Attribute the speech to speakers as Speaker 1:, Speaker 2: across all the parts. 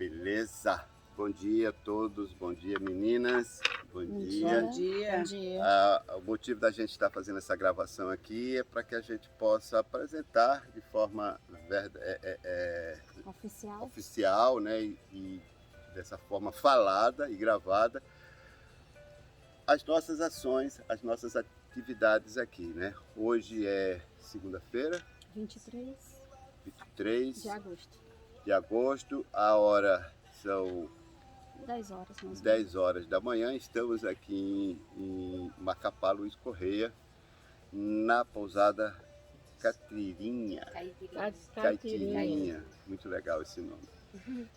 Speaker 1: Beleza? Bom dia a todos, bom dia meninas, bom dia.
Speaker 2: Bom dia.
Speaker 3: Bom dia.
Speaker 1: O motivo da gente estar fazendo essa gravação aqui é para que a gente possa apresentar de forma
Speaker 3: Oficial.
Speaker 1: oficial, né, e dessa forma falada e gravada, as nossas ações, as nossas atividades aqui, né? Hoje é segunda-feira,
Speaker 3: 23
Speaker 1: 23
Speaker 3: de agosto.
Speaker 1: de agosto, a hora são
Speaker 3: 10 horas, mais ou menos.
Speaker 1: 10 horas da manhã. Estamos aqui em Macapá, Luiz Correia, na pousada Caipirinha. Caipirinha. Muito legal esse nome.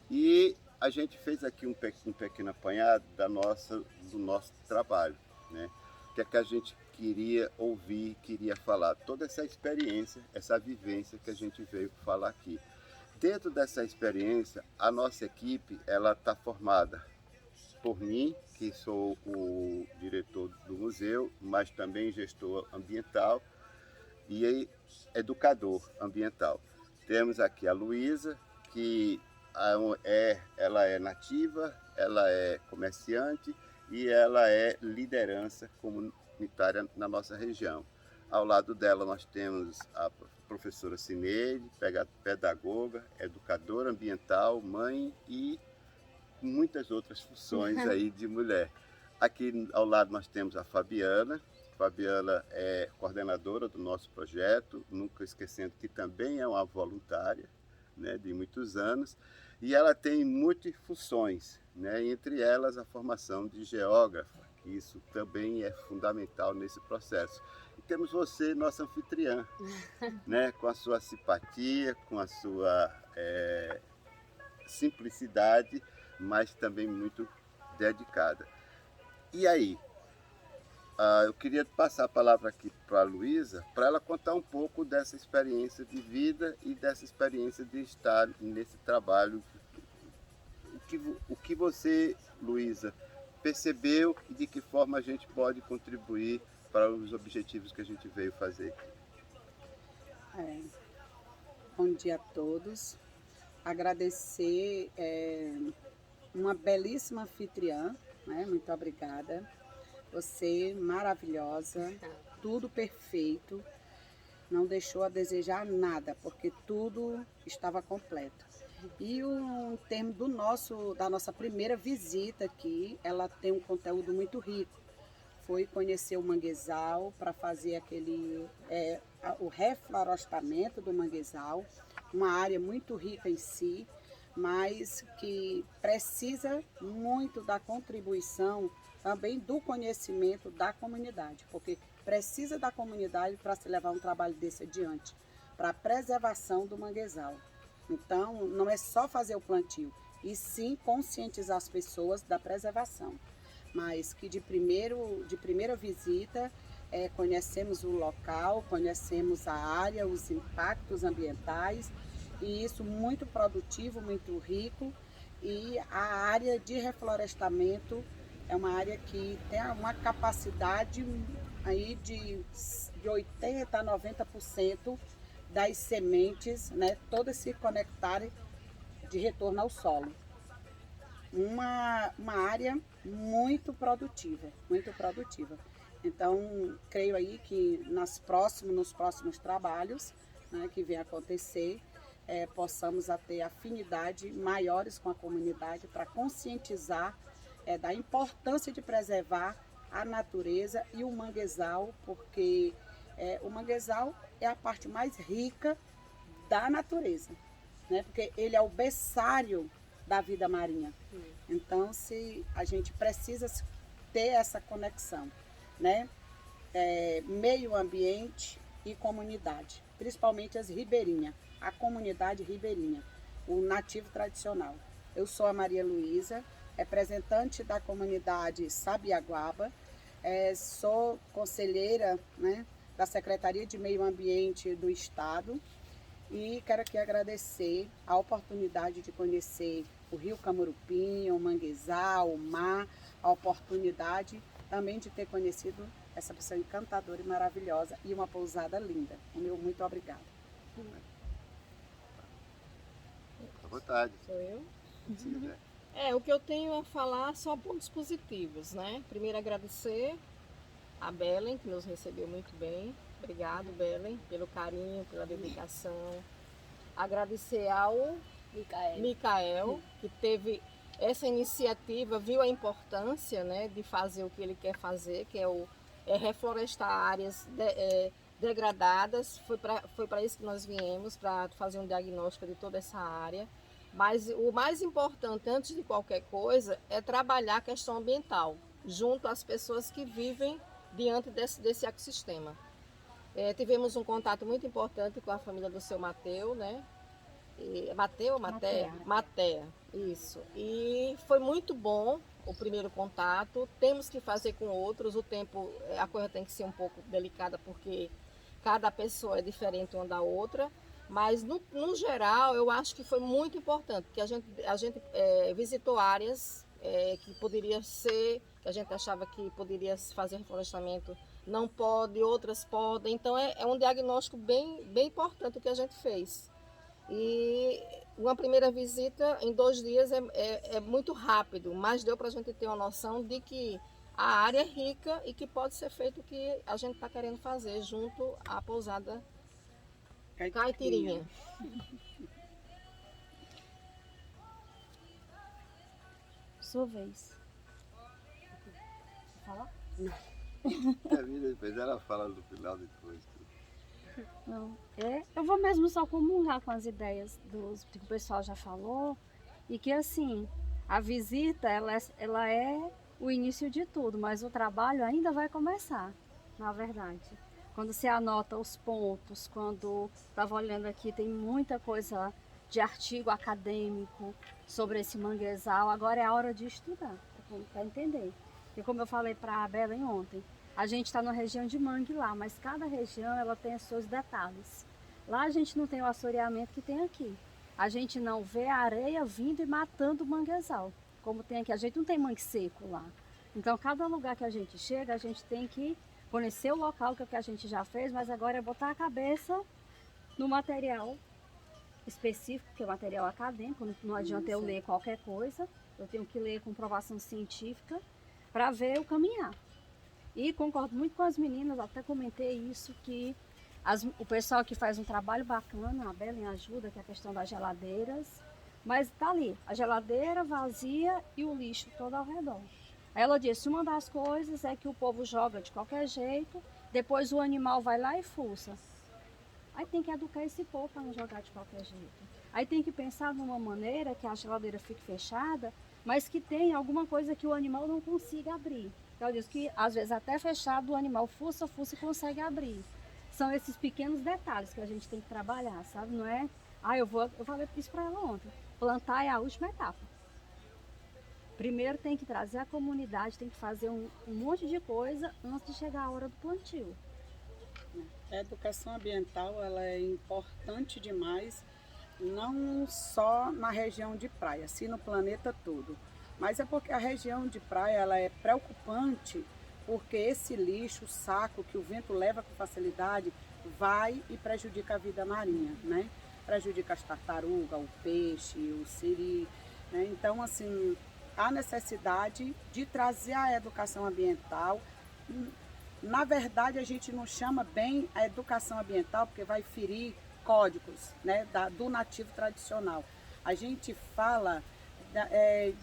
Speaker 1: E a gente fez aqui um pequeno apanhado do nosso trabalho, né? O que é que a gente queria ouvir, queria falar. Toda essa experiência, essa vivência que a gente veio falar aqui. Dentro dessa experiência, a nossa equipe ela está formada por mim, que sou o diretor do museu, mas também gestor ambiental e educador ambiental. Temos aqui a Luísa, que ela é nativa, ela é comerciante e ela é liderança comunitária na nossa região. Ao lado dela nós temos a professora Cineide, pedagoga, educadora ambiental, mãe e muitas outras funções aí de mulher. Aqui ao lado nós temos a Fabiana. Fabiana é coordenadora do nosso projeto, nunca esquecendo que também é uma voluntária, né, de muitos anos, e ela tem multifunções, né, entre elas a formação de geógrafa, que isso também é fundamental nesse processo. E temos você, nossa anfitriã, né, com a sua simpatia, com a sua simplicidade, mas também muito dedicada. E aí, eu queria passar a palavra aqui para a Luísa, para ela contar um pouco dessa experiência de vida e dessa experiência de estar nesse trabalho. O que você, Luísa, percebeu e de que forma a gente pode contribuir para os objetivos que a gente veio fazer aqui.
Speaker 2: Bom dia a todos. Agradecer uma belíssima anfitriã, né? Muito obrigada. Você maravilhosa, tudo perfeito, não deixou a desejar nada, porque tudo estava completo. E o termo da nossa primeira visita aqui, ela tem um conteúdo muito rico. Foi conhecer o manguezal para fazer o reflorestamento do manguezal, uma área muito rica em si, mas que precisa muito da contribuição também do conhecimento da comunidade, porque precisa da comunidade para se levar um trabalho desse adiante, para a preservação do manguezal. Então, não é só fazer o plantio, e sim conscientizar as pessoas da preservação. Mas que de primeira visita, conhecemos o local, conhecemos a área, os impactos ambientais, e isso muito produtivo, muito rico. E a área de reflorestamento é uma área que tem uma capacidade aí de 80% a 90% das sementes, né, todas se conectarem de retorno ao solo. Uma área muito produtiva, muito produtiva. Então, creio aí que nos próximos trabalhos, né, que vem acontecer, possamos ter afinidade maiores com a comunidade para conscientizar da importância de preservar a natureza e o manguezal, porque o manguezal é a parte mais rica da natureza, né? Porque ele é o berçário da vida marinha. Então, a gente precisa ter essa conexão, né? Meio ambiente e comunidade, principalmente as ribeirinhas, a comunidade ribeirinha, o nativo tradicional. Eu sou a Maria Luísa, representante da comunidade Sabiaguaba, sou conselheira, né, da Secretaria de Meio Ambiente do Estado, e quero aqui agradecer a oportunidade de conhecer o Rio Camurupim, o manguezal, o mar, a oportunidade também de ter conhecido essa pessoa encantadora e maravilhosa e uma pousada linda. O meu muito obrigada.
Speaker 1: À vontade.
Speaker 3: Sou eu?
Speaker 1: se quiser.
Speaker 4: O que eu tenho a falar são pontos positivos, né? Primeiro agradecer a Belen, que nos recebeu muito bem. Obrigado, Belen, pelo carinho, pela dedicação. Agradecer ao Micael, que teve essa iniciativa, viu a importância, né, de fazer o que ele quer fazer, que é reflorestar áreas degradadas. Foi para isso que nós viemos, para fazer um diagnóstico de toda essa área. Mas o mais importante, antes de qualquer coisa, é trabalhar a questão ambiental, junto às pessoas que vivem diante desse ecossistema. Tivemos um contato muito importante com a família do seu Mateu, né? Matéia, isso. E foi muito bom o primeiro contato. Temos que fazer com outros. O tempo, a coisa tem que ser um pouco delicada, porque cada pessoa é diferente uma da outra. Mas, no geral, eu acho que foi muito importante, porque a gente visitou áreas que poderia ser, que a gente achava que poderia fazer reflorestamento, não pode, outras podem. Então, é um diagnóstico bem, bem importante o que a gente fez. E uma primeira visita em 2 dias é muito rápido, mas deu para a gente ter uma noção de que a área é rica e que pode ser feito o que a gente está querendo fazer junto à pousada Caitirinha.
Speaker 3: Sua vez. Fala?
Speaker 1: Depois ela fala do final depois.
Speaker 3: Não. Eu vou mesmo só comungar com as ideias que o pessoal já falou, e que assim, a visita ela é o início de tudo, mas o trabalho ainda vai começar, na verdade. Quando você anota os pontos, quando estava olhando aqui, tem muita coisa de artigo acadêmico sobre esse manguezal. Agora é a hora de estudar, para entender. E como eu falei para a Belen ontem, a gente está na região de mangue lá, mas cada região ela tem os seus detalhes. Lá a gente não tem o assoreamento que tem aqui. A gente não vê a areia vindo e matando o manguezal, como tem aqui. A gente não tem mangue seco lá. Então, cada lugar que a gente chega, a gente tem que conhecer o local, que é o que a gente já fez, mas agora é botar a cabeça no material específico, que é o material acadêmico. Não adianta eu ler qualquer coisa, eu tenho que ler comprovação científica para ver o caminhar. E concordo muito com as meninas, até comentei isso, que o pessoal que faz um trabalho bacana, a Belen ajuda, que é a questão das geladeiras, mas tá ali, a geladeira vazia e o lixo todo ao redor. Aí ela disse, uma das coisas é que o povo joga de qualquer jeito, depois o animal vai lá e fuça. Aí tem que educar esse povo para não jogar de qualquer jeito. Aí tem que pensar numa maneira que a geladeira fique fechada, mas que tenha alguma coisa que o animal não consiga abrir. Então, eu disse que às vezes até fechado o animal fuça e consegue abrir. São esses pequenos detalhes que a gente tem que trabalhar, sabe? Não é, eu falei isso para ela ontem, plantar é a última etapa. Primeiro tem que trazer a comunidade, tem que fazer um monte de coisa antes de chegar a hora do plantio.
Speaker 2: A educação ambiental ela é importante demais, não só na região de praia, sim no planeta todo. Mas é porque a região de praia ela é preocupante, porque esse lixo, o saco que o vento leva com facilidade, vai e prejudica a vida marinha, né? Prejudica as tartarugas, o peixe, o siri, né? Então, assim, há necessidade de trazer a educação ambiental. Na verdade, a gente não chama bem a educação ambiental, porque vai ferir códigos, né, do nativo tradicional. A gente fala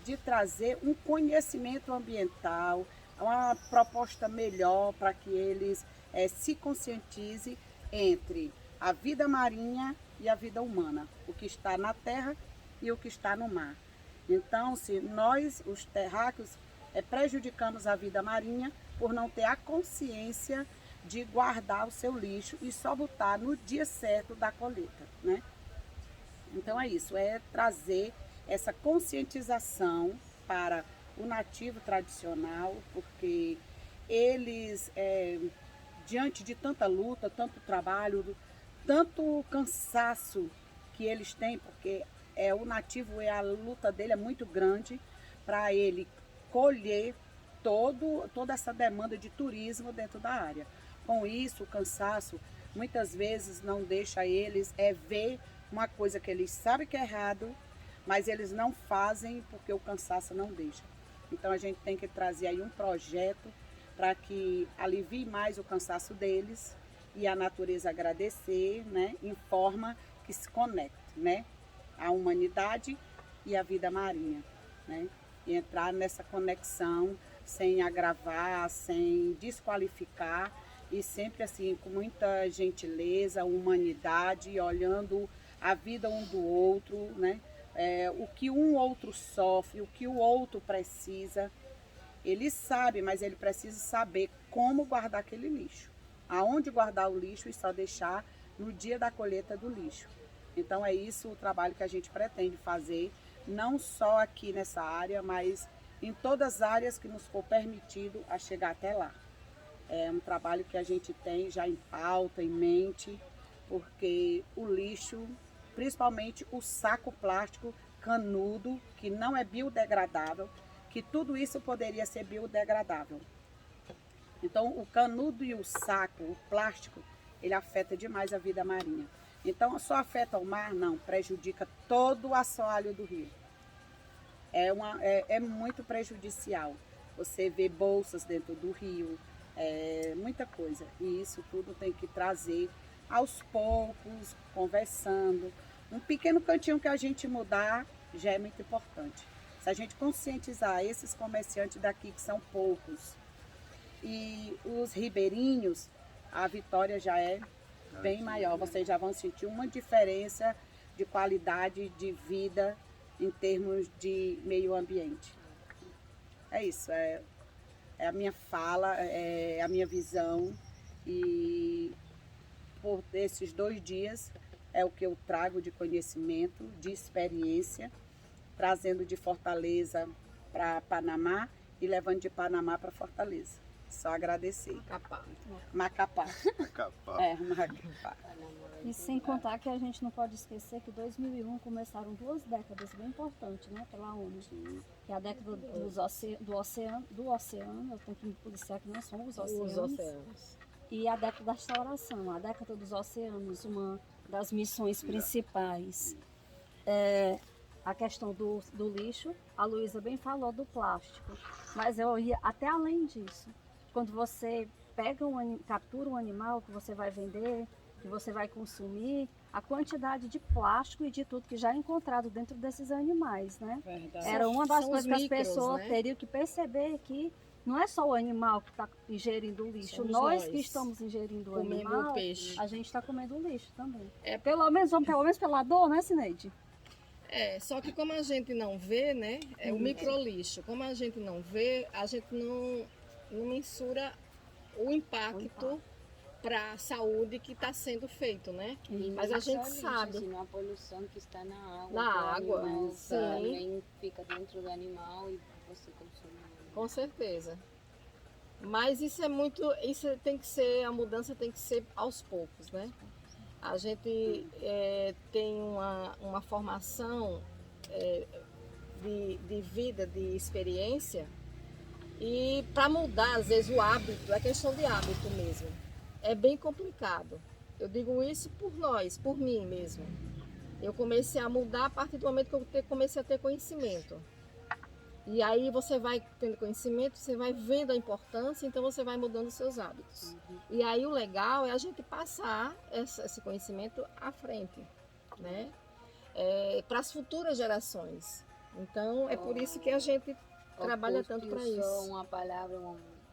Speaker 2: de trazer um conhecimento ambiental, uma proposta melhor para que eles se conscientizem entre a vida marinha e a vida humana, o que está na terra e o que está no mar. Então, se nós, os terráqueos, prejudicamos a vida marinha por não ter a consciência de guardar o seu lixo e só botar no dia certo da colheita, né? Então é isso, é trazer essa conscientização para o nativo tradicional, porque eles, diante de tanta luta, tanto trabalho, tanto cansaço que eles têm, porque o nativo, a luta dele é muito grande para ele colher toda essa demanda de turismo dentro da área. Com isso, o cansaço muitas vezes não deixa eles ver uma coisa que eles sabem que é errado, mas eles não fazem porque o cansaço não deixa. Então a gente tem que trazer aí um projeto para que alivie mais o cansaço deles e a natureza agradecer, né, em forma que se conecte, né, a humanidade e a vida marinha, né, e entrar nessa conexão sem agravar, sem desqualificar e sempre assim com muita gentileza, humanidade, olhando a vida um do outro, né, o que um outro sofre, o que o outro precisa. Ele sabe, mas ele precisa saber como guardar aquele lixo. Aonde guardar o lixo e só deixar no dia da colheita do lixo. Então é isso o trabalho que a gente pretende fazer, não só aqui nessa área, mas em todas as áreas que nos for permitido a chegar até lá. É um trabalho que a gente tem já em pauta, em mente, porque o lixo, principalmente o saco plástico canudo, que não é biodegradável, que tudo isso poderia ser biodegradável. Então, o canudo e o saco, o plástico, ele afeta demais a vida marinha. Então, só afeta o mar? Não, prejudica todo o assoalho do rio. É muito prejudicial. Você vê bolsas dentro do rio, muita coisa. E isso tudo tem que trazer aos poucos, conversando. Um pequeno cantinho que a gente mudar já é muito importante. Se a gente conscientizar esses comerciantes daqui, que são poucos, e os ribeirinhos, a vitória já é bem maior. Vocês já vão sentir uma diferença de qualidade de vida em termos de meio ambiente. É isso, é a minha fala, é a minha visão. E por esses 2 dias é o que eu trago de conhecimento, de experiência, trazendo de Fortaleza para Panamá e levando de Panamá para Fortaleza. Só agradecer. Macapá.
Speaker 1: Macapá.
Speaker 2: Macapá.
Speaker 3: E sem contar que a gente não pode esquecer que em 2001 começaram 2 décadas bem importantes, né, pela ONU.
Speaker 1: Sim.
Speaker 3: Que é a década do oceano, eu tenho que me policiar que não são os oceanos. E a década da restauração, a década dos oceanos, uma das missões principais. A questão do lixo, a Luísa bem falou do plástico, mas eu ia até além disso. Quando você captura um animal que você vai vender, que você vai consumir, a quantidade de plástico e de tudo que já é encontrado dentro desses animais, né?
Speaker 2: Verdade.
Speaker 3: Era uma das coisas que as
Speaker 4: micros,
Speaker 3: pessoas
Speaker 4: né?
Speaker 3: teriam que perceber que não é só o animal que está ingerindo o lixo.
Speaker 4: Somos
Speaker 3: nós
Speaker 4: nós.
Speaker 3: que estamos ingerindo o
Speaker 4: Comendo
Speaker 3: animal,
Speaker 4: o peixe.
Speaker 3: a gente está comendo o lixo também.
Speaker 4: Pelo
Speaker 3: menos pela dor, né, Cineide?
Speaker 4: Só que como a gente não vê, né? O microlixo, como a gente não vê, a gente não mensura o impacto para a saúde que está sendo feito, né? Mas a gente sabe.
Speaker 5: Assim, a poluição que está na água.
Speaker 4: Na água,
Speaker 5: animal
Speaker 4: sim.
Speaker 5: também fica dentro do animal e você consome.
Speaker 4: Com certeza. Mas isso tem que ser, a mudança tem que ser aos poucos, né? A gente tem uma formação de vida, de experiência, e para mudar, às vezes, o hábito, é questão de hábito mesmo. É bem complicado. Eu digo isso por nós, por mim mesmo. Eu comecei a mudar a partir do momento que eu comecei a ter conhecimento. E aí você vai tendo conhecimento, você vai vendo a importância, então você vai mudando os seus hábitos. E aí o legal é a gente passar esse conhecimento à frente, né? Para as futuras gerações. Então é por isso que a gente trabalha tanto para isso.
Speaker 5: Usou uma palavra,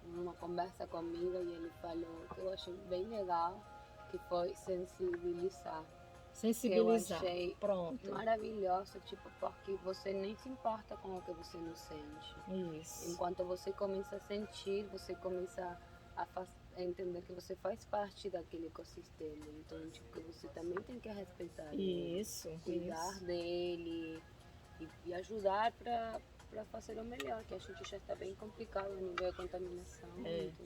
Speaker 5: uma conversa comigo, e ele falou que eu achei bem legal, que foi sensibilizar.
Speaker 4: Sensibilizar.
Speaker 5: Que eu achei
Speaker 4: Pronto.
Speaker 5: maravilhoso, tipo, porque você nem se importa com o que você não sente.
Speaker 4: Isso.
Speaker 5: Enquanto você começa a sentir, você começa a entender que você faz parte daquele ecossistema. Então, tipo, que você também tem que respeitar ele,
Speaker 4: Isso.
Speaker 5: cuidar dele e ajudar para fazer o melhor, que a gente já está bem complicado no nível de contaminação. Então,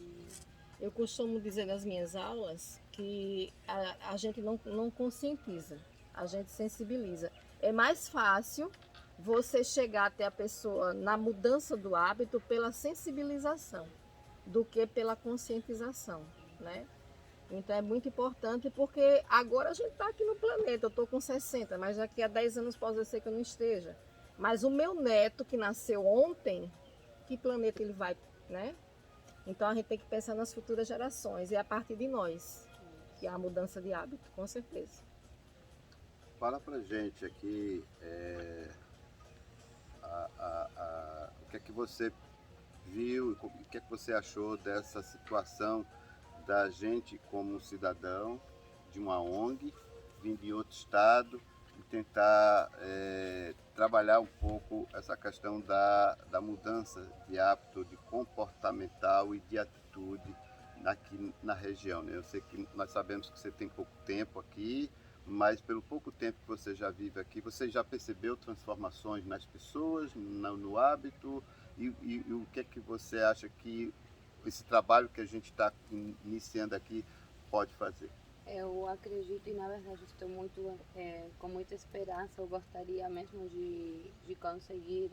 Speaker 4: Eu costumo dizer nas minhas aulas que a gente não conscientiza, a gente sensibiliza. É mais fácil você chegar até a pessoa na mudança do hábito pela sensibilização do que pela conscientização, né? Então é muito importante porque agora a gente está aqui no planeta, eu estou com 60, mas daqui a 10 anos pode ser que eu não esteja. Mas o meu neto que nasceu ontem, que planeta ele vai, né? Então a gente tem que pensar nas futuras gerações e a partir de nós, que é a mudança de hábito, com certeza.
Speaker 1: Fala pra gente aqui o que é que você viu, o que é que você achou dessa situação da gente como cidadão de uma ONG, vir de outro estado e tentar trabalhar um pouco essa questão da mudança de hábito, de comportamental e de atitude aqui na região, né? Eu sei que nós sabemos que você tem pouco tempo aqui, mas pelo pouco tempo que você já vive aqui, você já percebeu transformações nas pessoas, no hábito? E o que é que você acha que esse trabalho que a gente está iniciando aqui pode fazer?
Speaker 5: Eu acredito e, na verdade, estou muito com muita esperança. Eu gostaria mesmo de conseguir,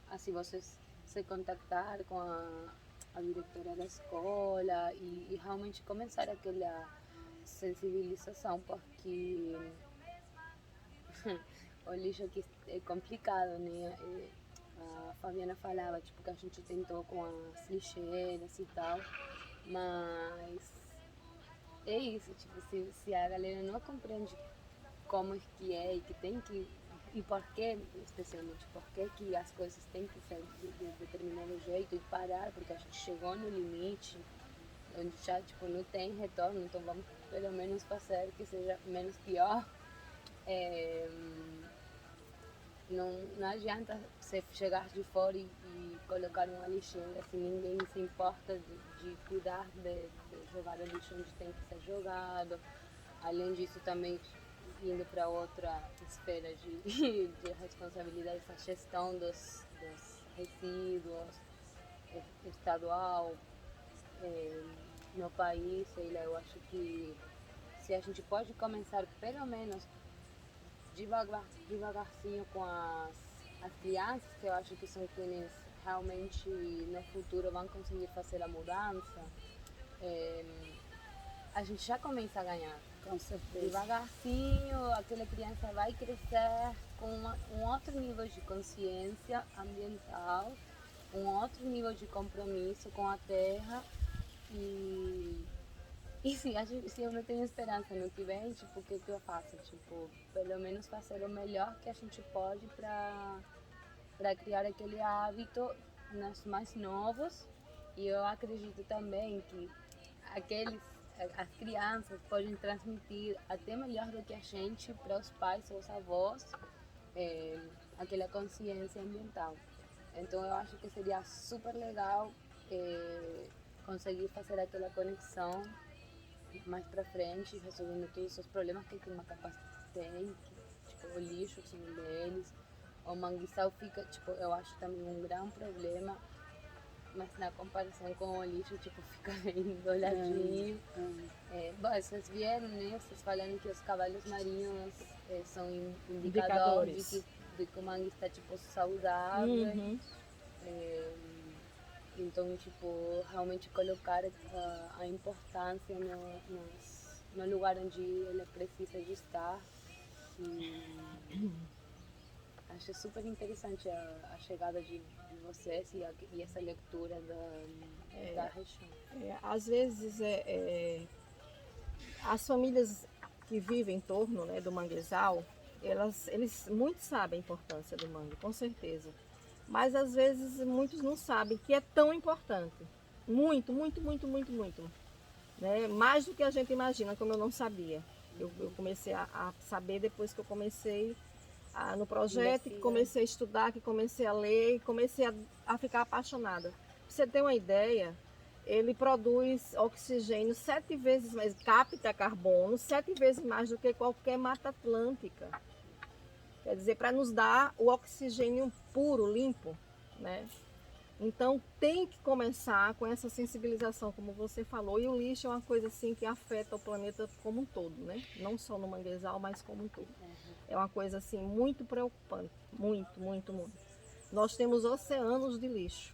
Speaker 5: assim, vocês se contactar com a diretora da escola e realmente começar aquela sensibilização, porque o lixo aqui é complicado, né? A Fabiana falava tipo, que a gente tentou com as lixeiras e tal, mas é isso, tipo, se a galera não compreende como é que é e que tem que, e por que, especialmente, por que as coisas têm que ser de determinado jeito e parar, porque a gente chegou no limite, onde já, tipo, não tem retorno, então vamos pelo menos fazer que seja menos pior. Não adianta você chegar de fora e colocar uma lixeira se ninguém se importa de cuidar de jogar o lixo onde tem que ser jogado. Além disso, também indo para outra esfera de responsabilidade, a gestão dos resíduos estadual no país. Sei lá, eu acho que se a gente pode começar pelo menos devagarzinho com as crianças, que eu acho que são quienes realmente no futuro vão conseguir fazer a mudança, a gente já começa a ganhar.
Speaker 2: Com certeza.
Speaker 5: Devagarzinho, aquela criança vai crescer com um outro nível de consciência ambiental, um outro nível de compromisso com a terra e sim, se eu não tenho esperança no que vem, tipo, o que eu faço? Tipo, pelo menos fazer o melhor que a gente pode para criar aquele hábito nos mais novos. E eu acredito também que as crianças podem transmitir até melhor do que a gente para os pais ou os avós aquela consciência ambiental. Então eu acho que seria super legal conseguir fazer aquela conexão mais para frente, resolvendo todos os problemas que o Macapá tem, tipo o lixo que um deles, o manguezal fica, tipo, eu acho também um grande problema, mas na comparação com o lixo, tipo, fica bem doladinho. Bom, vocês vieram, né, vocês falando que os cavalos marinhos são indicadores de que o mangue está, tipo, saudável.
Speaker 4: Uhum.
Speaker 5: Então, tipo, realmente colocar a importância no lugar onde ele precisa de estar. E acho super interessante a chegada de vocês e essa leitura da região.
Speaker 4: Às vezes, as famílias que vivem em torno, né, do manguezal, eles muito sabem a importância do mangue, com certeza. Mas às vezes muitos não sabem que é tão importante. Muito, muito, muito, muito, muito. Né? Mais do que a gente imagina, como eu não sabia. Eu comecei a saber depois que eu comecei no projeto, que comecei a estudar, que comecei a ler, e comecei a ficar apaixonada. Pra você ter uma ideia, ele produz oxigênio 7 vezes mais, capta carbono 7 vezes mais do que qualquer mata atlântica. Quer dizer, para nos dar o oxigênio puro, limpo, né? Então tem que começar com essa sensibilização, como você falou. E o lixo é uma coisa assim que afeta o planeta como um todo, né? Não só no manguezal, mas como um todo. É uma coisa assim muito preocupante, muito, muito, muito. Nós temos oceanos de lixo.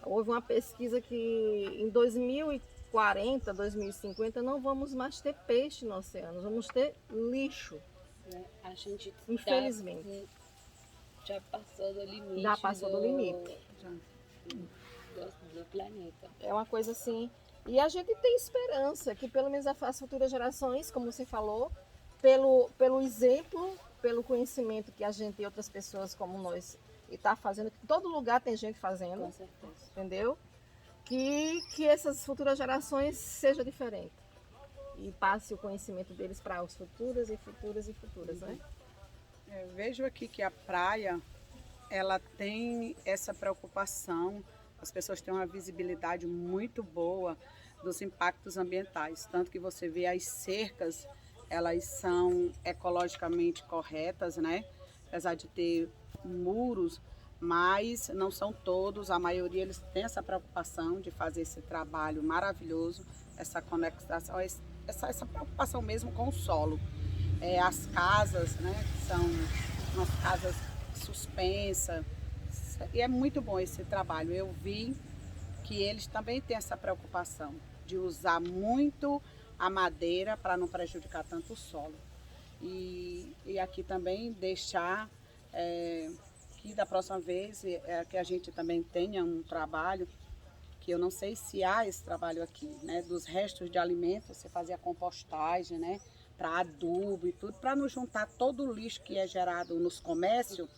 Speaker 4: Houve uma pesquisa que em 2000 2040, 2050, não vamos mais ter peixe no oceano, vamos ter lixo.
Speaker 5: A gente
Speaker 4: infelizmente
Speaker 5: já passou do limite.
Speaker 4: Já passou do limite.
Speaker 5: Do planeta.
Speaker 4: É uma coisa assim. E a gente tem esperança que pelo menos as futuras gerações, como você falou, pelo exemplo, pelo conhecimento que a gente e outras pessoas como nós está fazendo, que em todo lugar tem gente fazendo,
Speaker 5: Com certeza.
Speaker 4: entendeu? Que essas futuras gerações sejam diferentes e passe o conhecimento deles para os futuras e futuras e futuras, né?
Speaker 2: Eu vejo aqui que a praia, ela tem essa preocupação, as pessoas têm uma visibilidade muito boa dos impactos ambientais, tanto que você vê as cercas, elas são ecologicamente corretas, né? Apesar de ter muros, mas não são todos, a maioria eles têm essa preocupação de fazer esse trabalho maravilhoso, essa conexão, essa preocupação mesmo com o solo. As casas, né, são umas casas suspensas, e é muito bom esse trabalho. Eu vi que eles também têm essa preocupação de usar muito a madeira para não prejudicar tanto o solo. E aqui também deixar que da próxima vez que a gente também tenha um trabalho, que eu não sei se há esse trabalho aqui, né, dos restos de alimentos, você fazia a compostagem, né, para adubo e tudo, para não juntar todo o lixo que é gerado nos comércios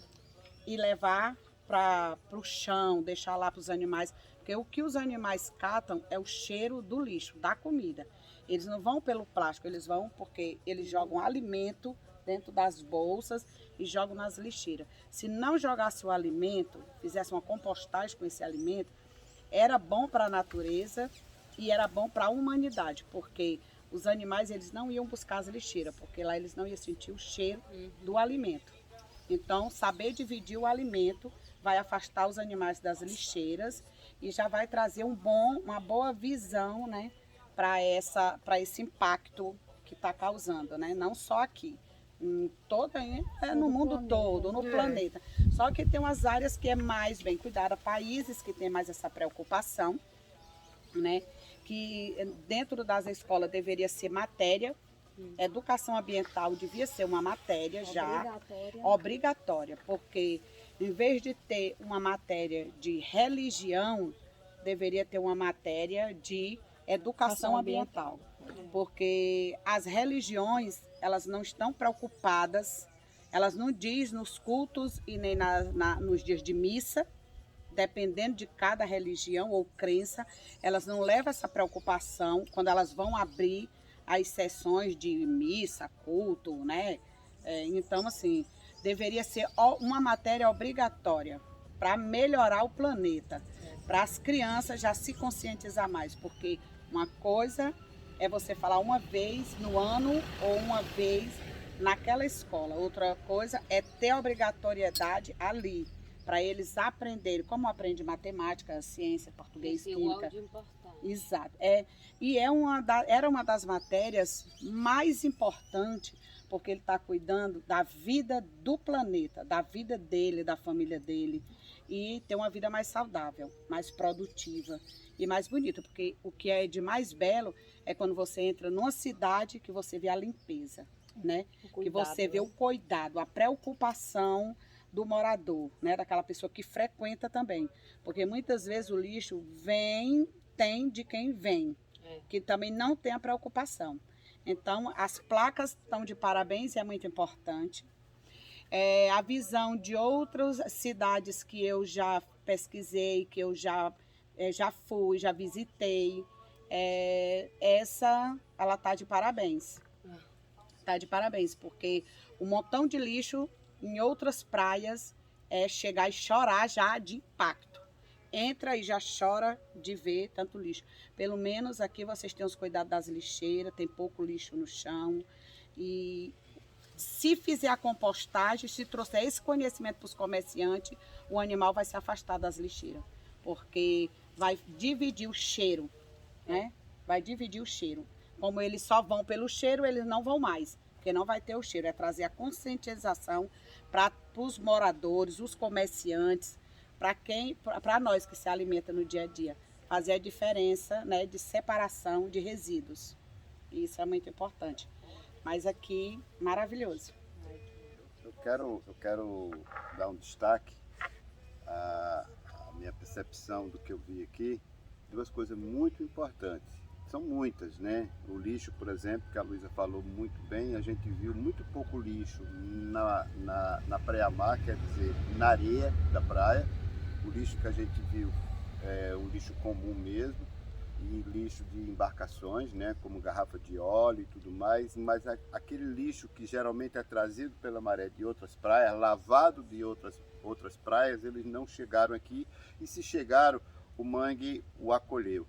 Speaker 2: e levar para o chão, deixar lá para os animais, porque o que os animais catam é o cheiro do lixo, da comida. Eles não vão pelo plástico, eles vão porque eles jogam alimento dentro das bolsas e jogam nas lixeiras. Se não jogasse o alimento, fizesse uma compostagem com esse alimento, era bom para a natureza e era bom para a humanidade, porque os animais eles não iam buscar as lixeiras, porque lá eles não iam sentir o cheiro do alimento. Então, saber dividir o alimento vai afastar os animais das lixeiras e já vai trazer uma boa visão, né, para esse impacto que está causando, né? Não só aqui, no mundo todo, no planeta. Só que tem umas áreas que é mais bem cuidada, países que têm mais essa preocupação, né? Que dentro das escolas deveria ser matéria, educação ambiental devia ser uma matéria já obrigatória, porque em vez de ter uma matéria de religião, deveria ter uma matéria de educação ambiental, porque as religiões elas não estão preocupadas, elas não dizem nos cultos e nem nos dias de missa, dependendo de cada religião ou crença, elas não levam essa preocupação quando elas vão abrir as sessões de missa, culto, né? Então, assim, deveria ser uma matéria obrigatória para melhorar o planeta, para as crianças já se conscientizar mais, porque uma coisa é você falar uma vez no ano ou uma vez naquela escola, outra coisa é ter obrigatoriedade ali, para eles aprenderem, como aprende matemática, ciência, português, química. Exato. Era uma das matérias mais importantes, porque ele está cuidando da vida do planeta, da vida dele, da família dele, e ter uma vida mais saudável, mais produtiva e mais bonita, porque o que é de mais belo é quando você entra numa cidade que você vê a limpeza, né? Que você vê o cuidado, a preocupação do morador, né? Daquela pessoa que frequenta também, porque muitas vezes o lixo tem de quem vem, que também não tem a preocupação. Então, as placas estão de parabéns e é muito importante. A visão de outras cidades que eu já pesquisei, que eu já fui, já visitei, ela está de parabéns. Está de parabéns, porque o montão de lixo em outras praias chegar e chorar já de impacto. Entra e já chora de ver tanto lixo. Pelo menos aqui vocês têm os cuidados das lixeiras, tem pouco lixo no chão. E se fizer a compostagem, se trouxer esse conhecimento para os comerciantes, o animal vai se afastar das lixeiras. Porque vai dividir o cheiro, né? Vai dividir o cheiro. Como eles só vão pelo cheiro, eles não vão mais, porque não vai ter o cheiro. É trazer a conscientização para os moradores, os comerciantes, para nós que se alimenta no dia a dia. fazer a diferença, né, de separação de resíduos. Isso é muito importante. Mas aqui, maravilhoso.
Speaker 1: Eu quero dar um destaque à minha percepção do que eu vi aqui, duas coisas muito importantes. São muitas, né? O lixo, por exemplo, que a Luísa falou muito bem, a gente viu muito pouco lixo na praia-mar, quer dizer, na areia da praia. O lixo que a gente viu é o lixo comum mesmo, e lixo de embarcações, né, como garrafa de óleo e tudo mais, mas aquele lixo que geralmente é trazido pela maré de outras praias, lavado de outras praias, eles não chegaram aqui, e se chegaram, o mangue o acolheu.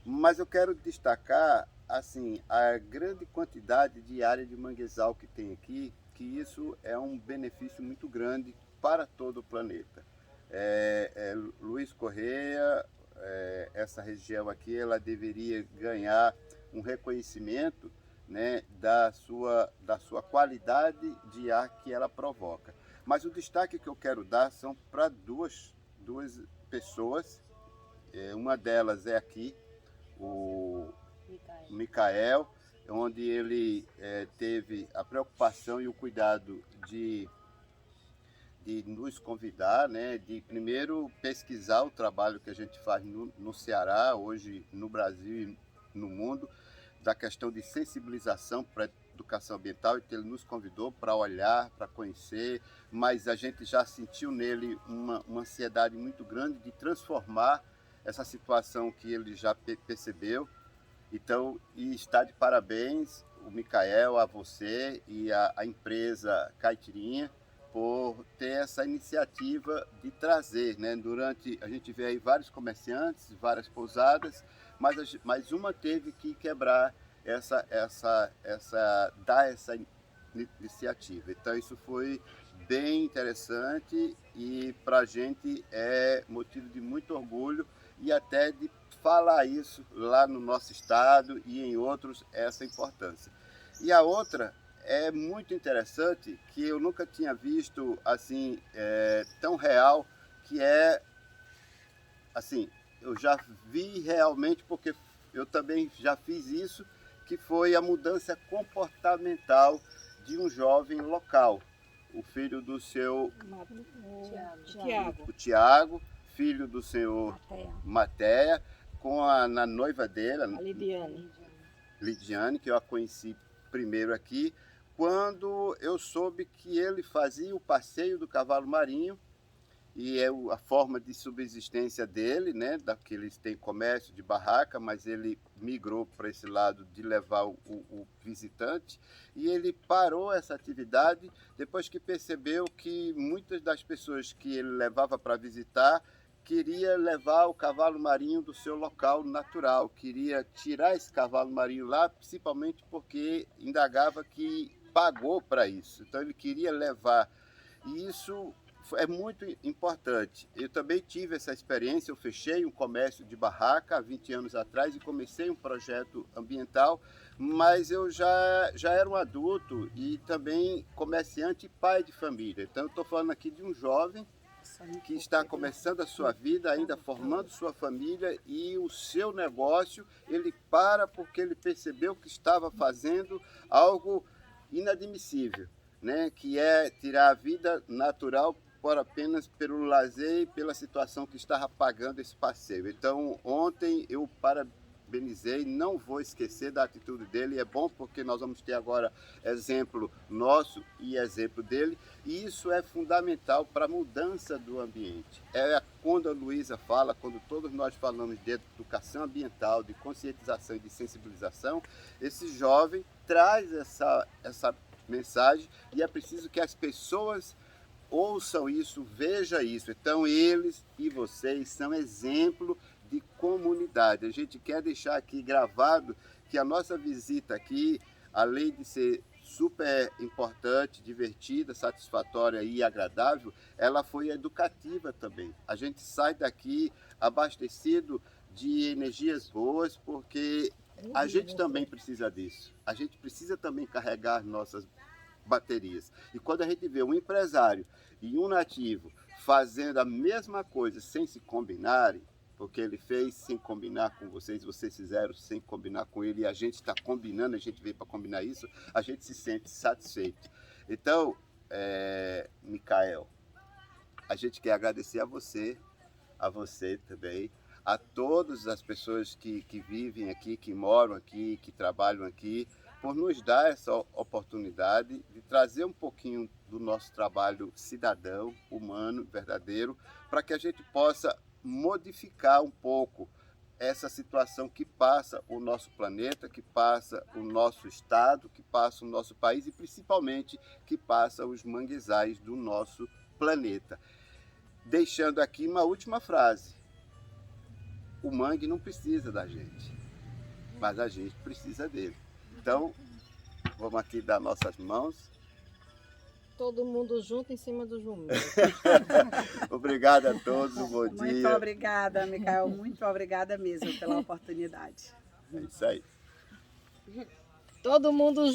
Speaker 1: Mas eu quero destacar assim, a grande quantidade de área de manguezal que tem aqui, que isso é um benefício muito grande para todo o planeta. Luiz Correia, essa região aqui, ela deveria ganhar um reconhecimento, né, da sua qualidade de ar que ela provoca. Mas o destaque que eu quero dar são para duas pessoas. Uma delas é aqui, o Micael, onde ele teve a preocupação e o cuidado de nos convidar, né, de primeiro pesquisar o trabalho que a gente faz no Ceará, hoje no Brasil e no mundo, da questão de sensibilização para a educação ambiental. Então ele nos convidou para olhar, para conhecer, mas a gente já sentiu nele uma ansiedade muito grande de transformar essa situação que ele já percebeu. Então, e está de parabéns o Micael, a você e a empresa Caipirinha, por ter essa iniciativa de trazer, né? Durante, a gente vê aí vários comerciantes, várias pousadas, mas uma teve que quebrar dar essa iniciativa. Então isso foi bem interessante e para a gente é motivo de muito orgulho e até de falar isso lá no nosso estado e em outros, essa importância. E a outra é muito interessante, que eu nunca tinha visto assim, tão real, que é, assim, eu já vi realmente, porque eu também já fiz isso, que foi a mudança comportamental de um jovem local, o filho do seu Tiago, filho do senhor Matéia, com a noiva dele, a Lidiane, que eu a conheci primeiro aqui, quando eu soube que ele fazia o passeio do cavalo marinho, e é a forma de subsistência dele, né? Que eles têm comércio de barraca, mas ele migrou para esse lado de levar o visitante, e ele parou essa atividade depois que percebeu que muitas das pessoas que ele levava para visitar queria levar o cavalo marinho do seu local natural, queria tirar esse cavalo marinho lá, principalmente porque indagava que pagou para isso. Então ele queria levar, e isso é muito importante. Eu também tive essa experiência, eu fechei um comércio de barraca há 20 anos atrás e comecei um projeto ambiental, mas eu já era um adulto e também comerciante e pai de família. Então eu estou falando aqui de um jovem que está começando a sua vida, ainda formando sua família, e o seu negócio, ele para porque ele percebeu que estava fazendo algo inadmissível, né? Que é tirar a vida natural por apenas pelo lazer e pela situação que estava pagando esse passeio. Então, ontem eu parabenizei, não vou esquecer da atitude dele, é bom porque nós vamos ter agora exemplo nosso e exemplo dele, e isso é fundamental para a mudança do ambiente. Quando a Luísa fala, quando todos nós falamos de educação ambiental, de conscientização e de sensibilização, esse jovem traz essa mensagem, e é preciso que as pessoas ouçam isso, vejam isso. Então eles e vocês são exemplo de comunidade. A gente quer deixar aqui gravado que a nossa visita aqui, além de ser super importante, divertida, satisfatória e agradável, ela foi educativa também. A gente sai daqui abastecido de energias boas, porque a gente também precisa disso. A gente precisa também carregar nossas baterias. E quando a gente vê um empresário e um nativo fazendo a mesma coisa sem se combinarem, porque ele fez sem combinar com vocês, vocês fizeram sem combinar com ele, e a gente está combinando, a gente veio para combinar isso, a gente se sente satisfeito. Então, Micael, a gente quer agradecer a você também, a todas as pessoas que vivem aqui, que moram aqui, que trabalham aqui, por nos dar essa oportunidade de trazer um pouquinho do nosso trabalho cidadão, humano, verdadeiro, para que a gente possa modificar um pouco essa situação que passa o nosso planeta, que passa o nosso estado, que passa o nosso país e principalmente que passa os manguezais do nosso planeta. Deixando aqui uma última frase. O mangue não precisa da gente, mas a gente precisa dele. Então, vamos aqui dar nossas mãos.
Speaker 4: Todo mundo junto em cima do jumento.
Speaker 1: Obrigado a todos, um bom dia.
Speaker 2: Muito obrigada, Micael, muito obrigada mesmo pela oportunidade.
Speaker 1: É isso aí.
Speaker 4: Todo mundo junto.